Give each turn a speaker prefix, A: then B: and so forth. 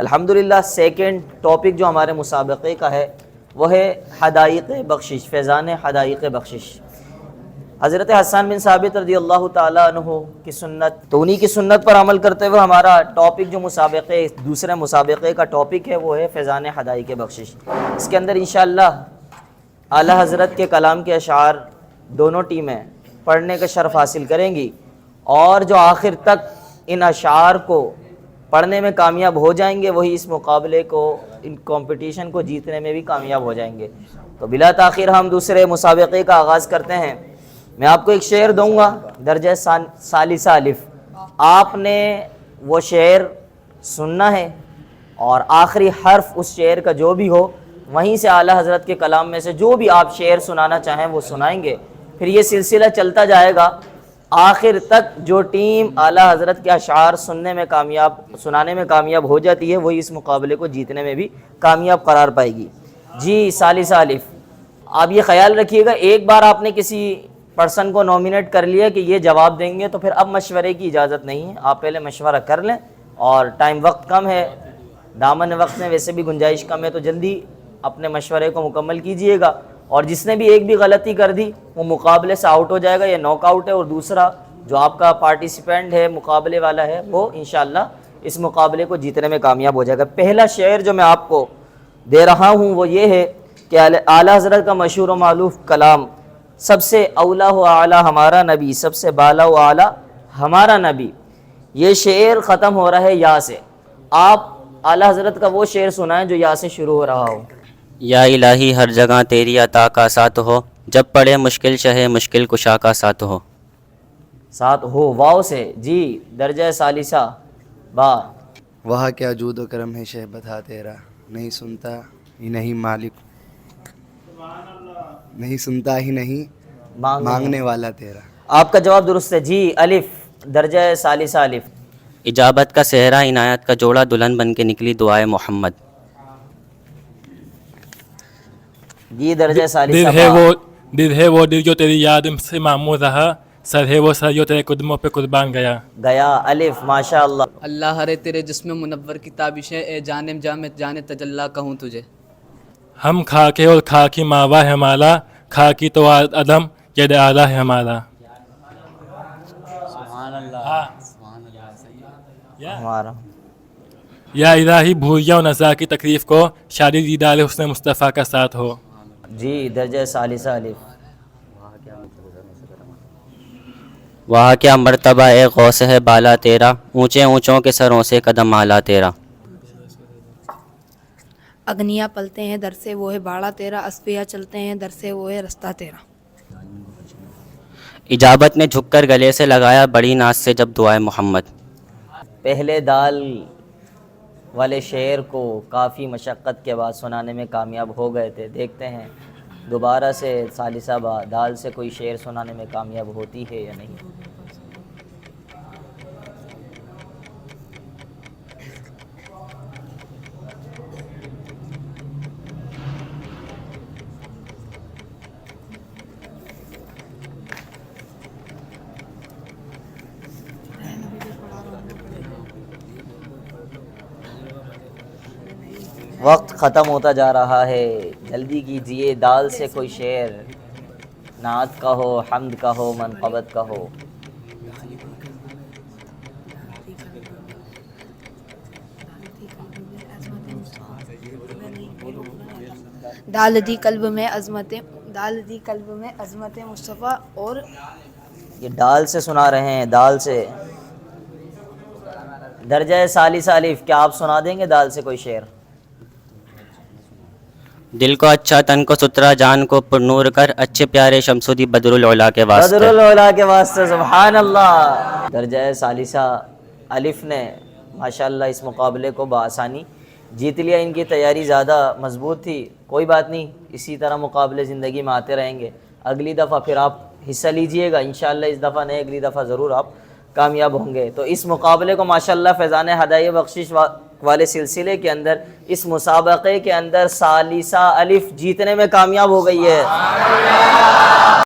A: الحمدللہ second topic جو ہمارے مسابقے کا ہے وہ ہے حدائق بخشش، فیضان حدائق بخشش۔ حضرت حسان بن ثابت رضی اللہ تعالیٰ عنہ کی سنت، تو انہی کی سنت پر عمل کرتے ہوئے ہمارا ٹاپک جو مسابقے دوسرے مسابقے کا ٹاپک ہے وہ ہے فیضان حدائق بخشش۔ اس کے اندر انشاءاللہ اعلیٰ حضرت کے کلام کے اشعار دونوں ٹیمیں پڑھنے کا شرف حاصل کریں گی، اور جو آخر تک ان اشعار کو پڑھنے میں کامیاب ہو جائیں گے وہی اس مقابلے کو، ان کمپٹیشن کو جیتنے میں بھی کامیاب ہو جائیں گے۔ تو بلا تاخیر ہم دوسرے مسابقے کا آغاز کرتے ہیں۔ میں آپ کو ایک شعر دوں گا درجہ ثالثہ الف، آپ نے وہ شعر سننا ہے اور آخری حرف اس شعر کا جو بھی ہو وہیں سے اعلیٰ حضرت کے کلام میں سے جو بھی آپ شعر سنانا چاہیں وہ سنائیں گے۔ پھر یہ سلسلہ چلتا جائے گا، آخر تک جو ٹیم اعلیٰ حضرت کے اشعار سنانے میں کامیاب ہو جاتی ہے وہی اس مقابلے کو جیتنے میں بھی کامیاب قرار پائے گی۔ جی ثالثہ الف، آپ یہ خیال رکھیے گا ایک بار آپ نے کسی پرسن کو نومینیٹ کر لیا کہ یہ جواب دیں گے تو پھر اب مشورے کی اجازت نہیں ہے، آپ پہلے مشورہ کر لیں، اور ٹائم وقت کم ہے، دامن وقت میں ویسے بھی گنجائش کم ہے، تو جلدی اپنے مشورے کو مکمل کیجئے گا، اور جس نے بھی ایک بھی غلطی کر دی وہ مقابلے سے آؤٹ ہو جائے گا، یہ ناک آؤٹ ہے، اور دوسرا جو آپ کا پارٹیسپینٹ ہے مقابلے والا ہے وہ انشاءاللہ اس مقابلے کو جیتنے میں کامیاب ہو جائے گا۔ پہلا شعر جو میں آپ کو دے رہا ہوں وہ یہ ہے کہ اعلیٰ حضرت کا مشہور و معروف کلام سب سے اولا و اعلیٰ ہمارا نبی، سب سے بالا و اعلیٰ ہمارا نبی، یہ شعر ختم ہو رہا ہے یا سے۔ آپ اعلیٰ حضرت کا وہ شعر سنائیں جو یا سے شروع ہو رہا ہو۔
B: یا الہی ہر جگہ تیری عطا کا ساتھ ہو، جب پڑے مشکل شہ مشکل کشا کا ساتھ ہو۔
A: ساتھ ہو واو سے۔ جی درجہ ثالثہ با۔
C: وہاں کیا جود و کرم ہے شہ بتا تیرا، نہیں سنتا ہی نہیں مالک، نہیں سنتا ہی نہیں مانگنے والا تیرا۔
A: آپ کا جواب درست ہے۔ جی الف، درجہ ثالثہ الف۔
B: اجابت کا صحرا عنایت کا جوڑا، دلہن بن کے نکلی دعائے محمد۔
A: جی درجہ ثالثہ
D: دل ہے وہ دل جو تیری یاد سے معمور رہا، سر ہے وہ سر جو تیرے قدموں پہ قربان گیا۔
A: الف، ماشاء اللہ۔
E: اللہ ہرے تیرے جسم منور کی تابشیں، اے جانم جام جان تجلی کہوں تجھے۔
D: ہم خاک ہے اور خاکی ماوا ہے ہمارا، خاکی تو عدم ید اعلیٰ ہے ہمارا۔
A: ہمارا
D: یا الہی بھوریاں و نزا کی تکلیف کو، شادی دیدار حسن مصطفیٰ کا ساتھ ہو۔
A: جی درجہ ثالثہ الف۔
B: وہاں کیا مرتبہ اے غوث ہے بالا تیرا، اونچے اونچوں کے سروں سے قدم اعلیٰ تیرا۔
F: اگنیا پلتے ہیں در سے وہ ہے باڑا تیرا، اصفیہ چلتے ہیں در سے وہ ہے رستہ تیرا۔
B: اجابت نے جھک کر گلے سے لگایا بڑی ناز سے جب دعائے محمد۔
A: پہلے دال والے شعر کو کافی مشقت کے بعد سنانے میں کامیاب ہو گئے تھے، دیکھتے ہیں دوبارہ سے ثالثہ با دال سے کوئی شعر سنانے میں کامیاب ہوتی ہے یا نہیں۔ وقت ختم ہوتا جا رہا ہے، جلدی کیجئے، دال سے کوئی شعر، نعت کا ہو، حمد کا ہو، منقبت کا ہو۔
F: ڈال دی قلب میں عظمت مصطفیٰ، اور
A: یہ ڈال سے سنا رہے ہیں، دال سے۔ درجہ ثالثہ الف، کیا آپ سنا دیں گے دال سے کوئی شعر؟
B: دل کو اچھا تن کو سترا جان کو پر نور کر، اچھے پیارے شمسودی بدر العلا کے واسطے۔
A: بدر العلا کے واسطے، سبحان اللہ۔ درجہ ثالثہ الف نے ماشاءاللہ اس مقابلے کو بآسانی جیت لیا، ان کی تیاری زیادہ مضبوط تھی، کوئی بات نہیں، اسی طرح مقابلے زندگی میں آتے رہیں گے، اگلی دفعہ پھر آپ حصہ لیجئے گا انشاءاللہ، اس دفعہ نہیں اگلی دفعہ ضرور آپ کامیاب ہوں گے۔ تو اس مقابلے کو ماشاءاللہ فیضان ہدایہ بخشش والے سلسلے کے اندر، اس مسابقے کے اندر ثالثہ الف جیتنے میں کامیاب ہو گئی ہے۔